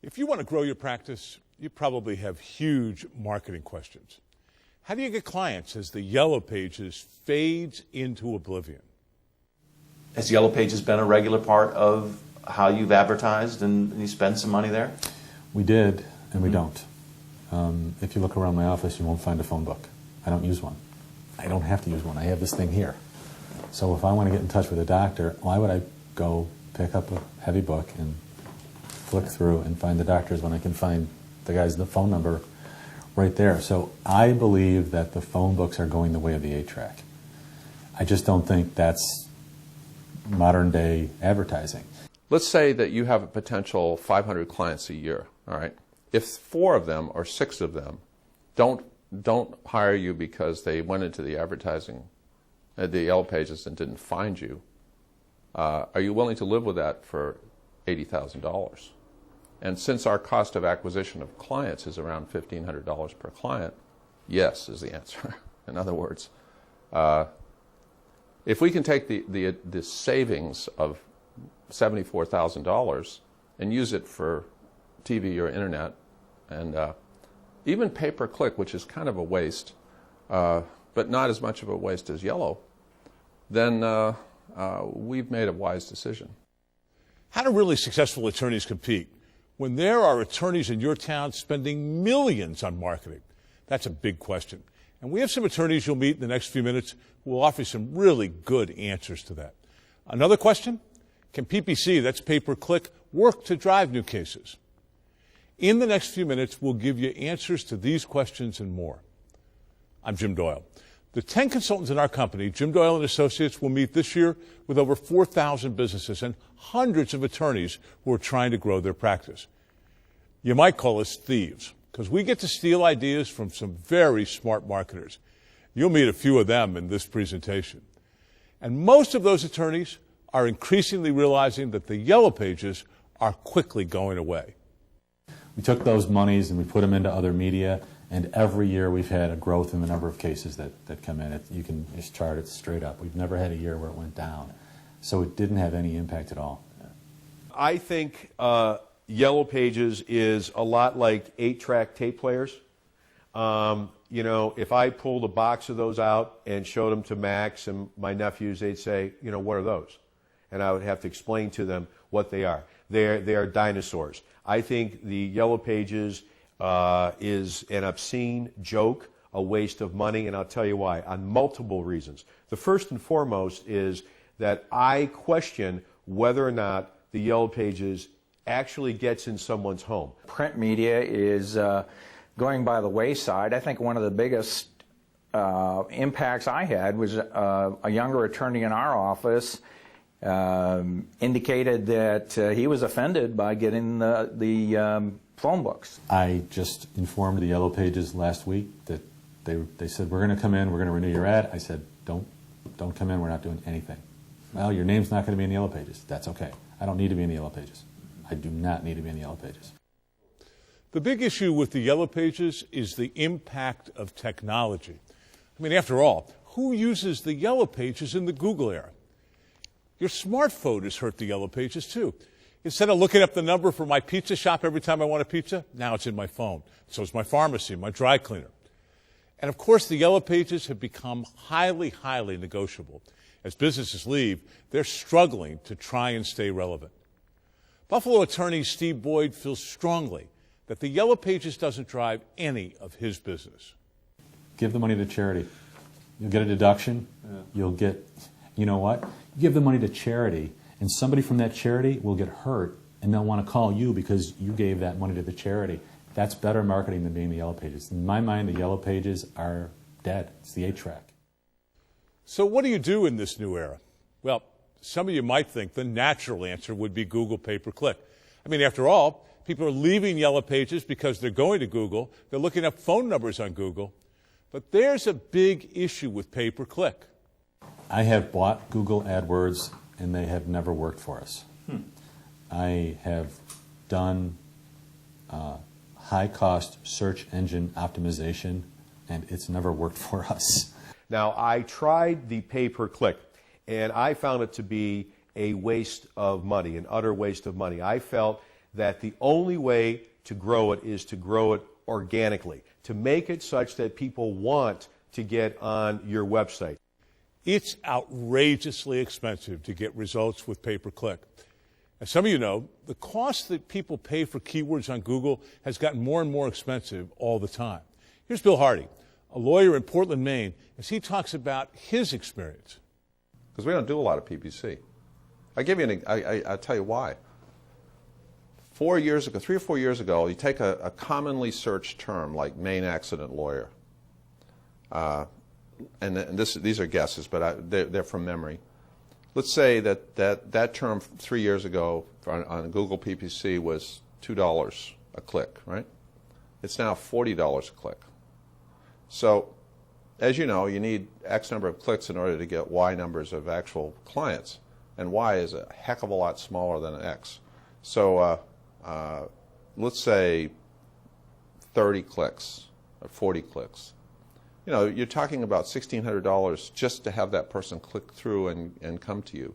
If you want to grow your practice, you probably have huge marketing questions. How do you get clients as the Yellow Pages fades into oblivion? Has Yellow Pages been a regular part of how you've advertised and you spend some money there? We did, and we don't. If you look around my office, you won't find a phone book. I don't use one. I don't have to use one. I have this thing here. So if I want to get in touch with a doctor, why would I go pick up a heavy book and flick through and find the doctors when I can find the guy's phone number right there? So I believe that the phone books are going the way of the 8-track. I just don't think that's modern day advertising. Let's say that you have a potential 500 clients a year, all right? If 4 of them or 6 of them don't hire you because they went into the advertising, the Yellow Pages, and didn't find you, are you willing to live with that for $80,000? And since our cost of acquisition of clients is around $1,500 per client, yes is the answer. In other words, if we can take the savings of $74,000 and use it for TV or internet, and even pay-per-click, which is kind of a waste, but not as much of a waste as Yellow, then we've made a wise decision. How do really successful attorneys compete when there are attorneys in your town spending millions on marketing? That's a big question. And we have some attorneys you'll meet in the next few minutes who will offer some really good answers to that. Another question? Can PPC, that's pay-per-click, work to drive new cases? In the next few minutes, we'll give you answers to these questions and more. I'm Jim Doyle. The 10 consultants in our company, Jim Doyle and Associates, will meet this year with over 4,000 businesses and hundreds of attorneys who are trying to grow their practice. You might call us thieves, because we get to steal ideas from some very smart marketers. You'll meet a few of them in this presentation. And most of those attorneys are increasingly realizing that the Yellow Pages are quickly going away. We took those monies and we put them into other media, and every year we've had a growth in the number of cases that come in. You can just chart it straight up. We've never had a year where it went down. So it didn't have any impact at all. I think Yellow Pages is a lot like 8-track tape players. You know, if I pulled a box of those out and showed them to Max and my nephews, they'd say, you know, what are those? And I would have to explain to them what they are. They are dinosaurs. I think the Yellow Pages is an obscene joke, a waste of money, and I'll tell you why, on multiple reasons. The first and foremost is that I question whether or not the Yellow Pages actually gets in someone's home. Print media is going by the wayside. I think one of the biggest impacts I had was a younger attorney in our office indicated that he was offended by getting the phone books. I just informed the Yellow Pages last week that they said, we're going to come in, we're going to renew your ad. I said, don't come in, we're not doing anything. Well, your name's not going to be in the Yellow Pages. That's okay. I don't need to be in the Yellow Pages. I do not need to be in the Yellow Pages. The big issue with the Yellow Pages is the impact of technology. I mean, after all, who uses the Yellow Pages in the Google era? Your smartphone has hurt the Yellow Pages, too. Instead of looking up the number for my pizza shop every time I want a pizza, now it's in my phone. So is my pharmacy, my dry cleaner. And, of course, the Yellow Pages have become highly, highly negotiable. As businesses leave, they're struggling to try and stay relevant. Buffalo attorney Steve Boyd feels strongly that the Yellow Pages doesn't drive any of his business. Give the money to charity. You'll get a deduction. You'll get, you know what? You give the money to charity, and somebody from that charity will get hurt, and they'll want to call you because you gave that money to the charity. That's better marketing than being the Yellow Pages. In my mind, the Yellow Pages are dead. It's the 8-track. So what do you do in this new era? Well, some of you might think the natural answer would be Google pay-per-click. I mean, after all, people are leaving Yellow Pages because they're going to Google. They're looking up phone numbers on Google. But there's a big issue with pay-per-click. I have bought Google AdWords, and they have never worked for us. I have done high-cost search engine optimization, and it's never worked for us. Now, I tried the pay-per-click, and I found it to be a waste of money, an utter waste of money. I felt that the only way to grow it is to grow it organically, to make it such that people want to get on your website. It's outrageously expensive to get results with pay-per-click. As some of you know, the cost that people pay for keywords on Google has gotten more and more expensive all the time. Here's Bill Hardy, a lawyer in Portland, Maine, as he talks about his experience. Because we don't do a lot of PPC. I'll tell you why. 4 years ago, 3 or 4 years ago, you take a commonly searched term like Maine accident lawyer, these are guesses, but they're from memory. Let's say that term 3 years ago on Google PPC was $2 a click, right? It's now $40 a click. So, as you know, you need X number of clicks in order to get Y numbers of actual clients, and Y is a heck of a lot smaller than X. So, let's say 30 clicks or 40 clicks. You know, you're talking about $1,600 just to have that person click through and come to you.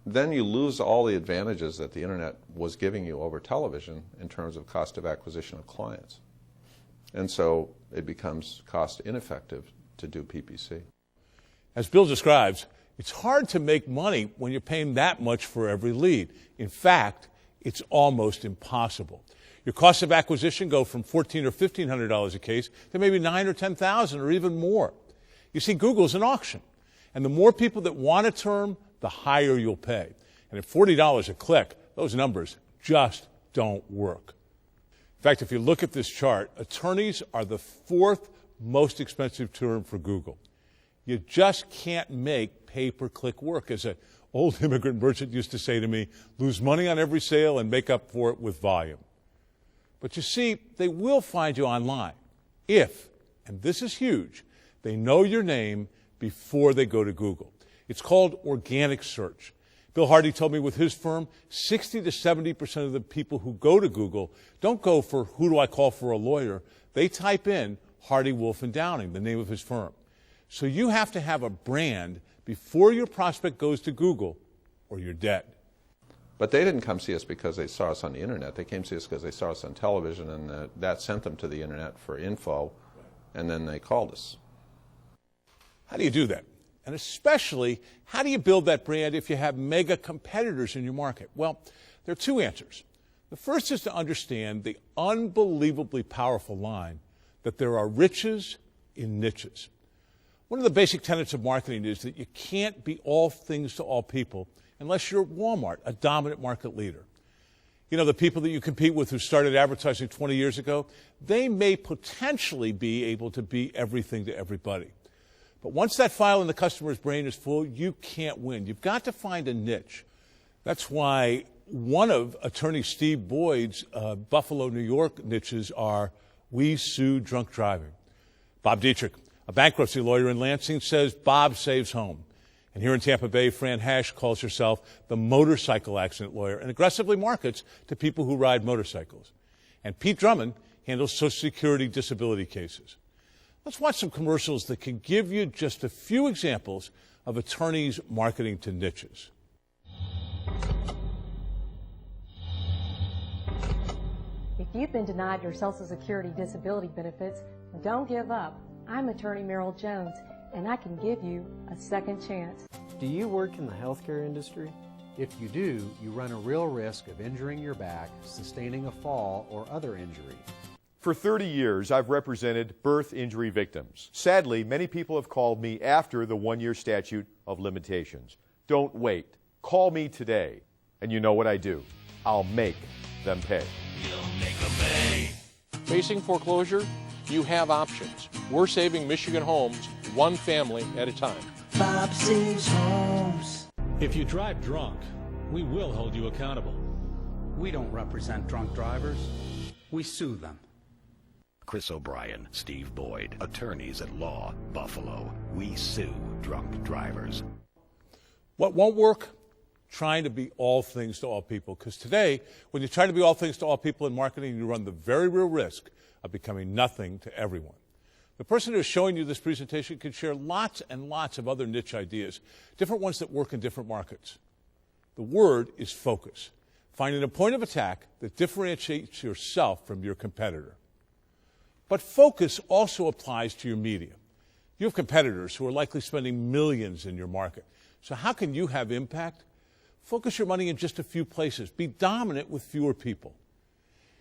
Then you lose all the advantages that the internet was giving you over television in terms of cost of acquisition of clients. And so it becomes cost ineffective to do PPC. As Bill describes, it's hard to make money when you're paying that much for every lead. In fact, it's almost impossible. Your costs of acquisition go from $1,400 or $1,500 a case to maybe $9,000 or $10,000 or even more. You see, Google's an auction, and the more people that want a term, the higher you'll pay. And at $40 a click, those numbers just don't work. In fact, if you look at this chart, attorneys are the fourth most expensive term for Google. You just can't make pay-per-click work. As an old immigrant merchant used to say to me, lose money on every sale and make up for it with volume. But you see, they will find you online if, and this is huge, they know your name before they go to Google. It's called organic search. Bill Hardy told me with his firm, 60 to 70% of the people who go to Google don't go for who do I call for a lawyer. They type in Hardy, Wolf & Downing, the name of his firm. So you have to have a brand before your prospect goes to Google or you're dead. But they didn't come see us because they saw us on the internet. They came see us because they saw us on television, and that sent them to the internet for info, and then they called us. How do you do that? And especially, how do you build that brand if you have mega competitors in your market? Well, there are two answers. The first is to understand the unbelievably powerful line that there are riches in niches. One of the basic tenets of marketing is that you can't be all things to all people unless you're Walmart, a dominant market leader. You know, the people that you compete with who started advertising 20 years ago, they may potentially be able to be everything to everybody. But once that file in the customer's brain is full, you can't win. You've got to find a niche. That's why one of attorney Steve Boyd's Buffalo, New York niches are We Sue Drunk Driving. Bob Dietrich, a bankruptcy lawyer in Lansing, says Bob saves home. And here in Tampa Bay, Fran Hash calls herself the motorcycle accident lawyer and aggressively markets to people who ride motorcycles. And Pete Drummond handles Social Security disability cases. Let's watch some commercials that can give you just a few examples of attorneys marketing to niches. If you've been denied your Social Security disability benefits, don't give up. I'm attorney Merrill Jones, and I can give you a second chance. Do you work in the healthcare industry? If you do, you run a real risk of injuring your back, sustaining a fall, or other injury. For 30 years, I've represented birth injury victims. Sadly, many people have called me after the one-year statute of limitations. Don't wait. Call me today, and you know what I do. I'll make them pay. Facing foreclosure? You have options. We're saving Michigan homes one family at a time. Bob Saves Homes. If you drive drunk, we will hold you accountable. We don't represent drunk drivers. We sue them. Chris O'Brien, Steve Boyd, attorneys at law, Buffalo. We sue drunk drivers. What won't work? Trying to be all things to all people. Because today, when you try to be all things to all people in marketing, you run the very real risk of becoming nothing to everyone. The person who is showing you this presentation can share lots and lots of other niche ideas, different ones that work in different markets. The word is focus. finding a point of attack that differentiates yourself from your competitor. But focus also applies to your media. You have competitors who are likely spending millions in your market. So how can you have impact? Focus your money in just a few places. Be dominant with fewer people.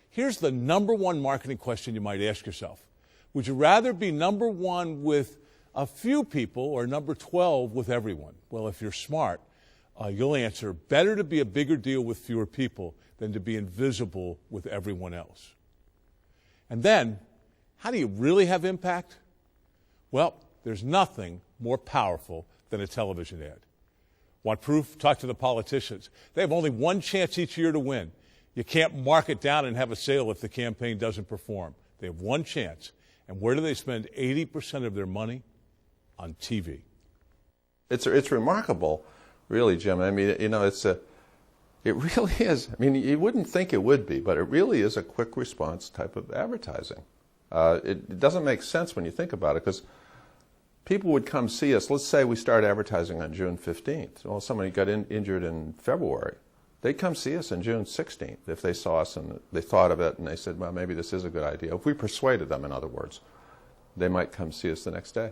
Here's the number one marketing question you might ask yourself. Would you rather be number one with a few people or number 12 with everyone? Well, if you're smart, you'll answer, better to be a bigger deal with fewer people than to be invisible with everyone else. And then, how do you really have impact? Well, there's nothing more powerful than a television ad. Want proof? Talk to the politicians. They have only one chance each year to win. You can't mark it down and have a sale if the campaign doesn't perform. They have one chance. And where do they spend 80% of their money? On TV. It's remarkable, really, Jim. I mean, you know, it really is. I mean, you wouldn't think it would be, but it really is a quick response type of advertising. It doesn't make sense when you think about it, because people would come see us. Let's say we start advertising on June 15th. Well, somebody got injured in February. They'd come see us on June 16th if they saw us and they thought of it and they said, well, maybe this is a good idea. If we persuaded them, in other words, they might come see us the next day.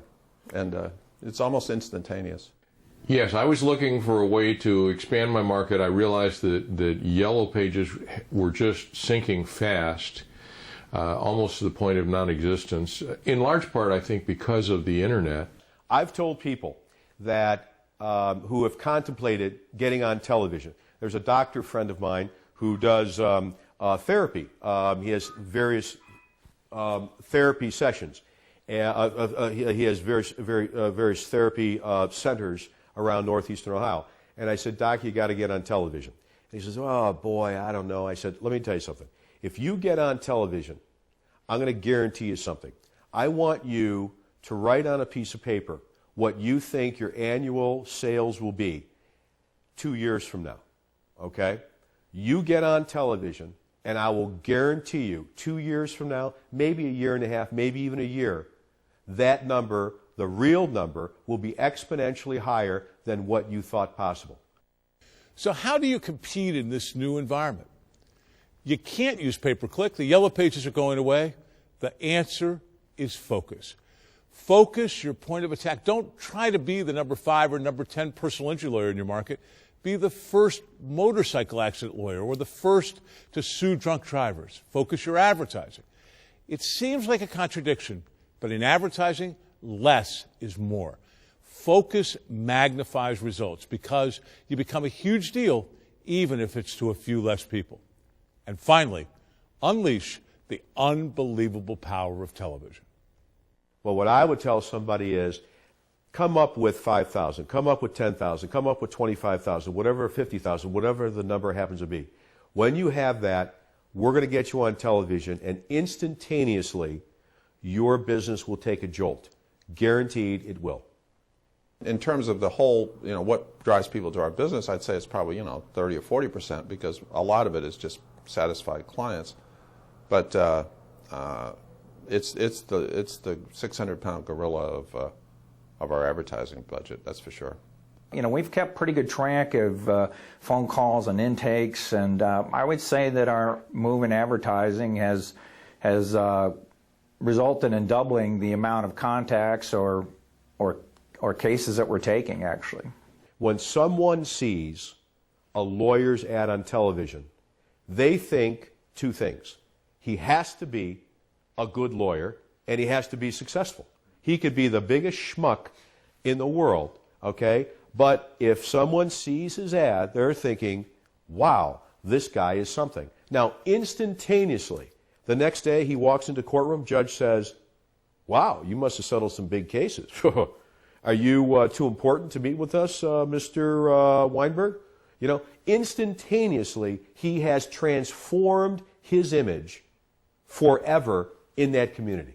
And it's almost instantaneous. Yes, I was looking for a way to expand my market. I realized that Yellow Pages were just sinking fast, almost to the point of non-existence, in large part, I think, because of the Internet. I've told people that who have contemplated getting on television. There's a doctor friend of mine who does therapy. He has various therapy sessions. He has various therapy centers around northeastern Ohio. And I said, Doc, you got to get on television. And he says, oh, boy, I don't know. I said, let me tell you something. If you get on television, I'm going to guarantee you something. I want you to write on a piece of paper what you think your annual sales will be 2 years from now. Okay? You get on television, and I will guarantee you 2 years from now, maybe a year and a half, maybe even a year, that number, the real number, will be exponentially higher than what you thought possible. So how do you compete in this new environment? You can't use pay-per-click. The Yellow Pages are going away. The answer is focus. Focus your point of attack. Don't try to be the number 5 or number 10 personal injury lawyer in your market. Be the first motorcycle accident lawyer or the first to sue drunk drivers. Focus your advertising. It seems like a contradiction, but in advertising, less is more. Focus magnifies results because you become a huge deal even if it's to a few less people. And finally, unleash the unbelievable power of television. Well, what I would tell somebody is, come up with 5,000, come up with 10,000, come up with 25,000, whatever, 50,000, whatever the number happens to be. When you have that, we're going to get you on television, and instantaneously, your business will take a jolt. Guaranteed it will. In terms of the whole, you know, what drives people to our business, I'd say it's probably, 30 or 40%, because a lot of it is just satisfied clients. But it's the 600-pound gorilla of our advertising budget, that's for sure. You know, we've kept pretty good track of phone calls and intakes, and I would say that our move in advertising has resulted in doubling the amount of contacts or cases that we're taking, actually. When someone sees a lawyer's ad on television, they think two things. He has to be a good lawyer, and he has to be successful. He could be the biggest schmuck in the world, okay? But if someone sees his ad, they're thinking, wow, this guy is something. Now, instantaneously, the next day he walks into courtroom, judge says, wow, you must have settled some big cases. Are you too important to meet with us, Mr. Weinberg? You know, instantaneously, he has transformed his image forever in that community.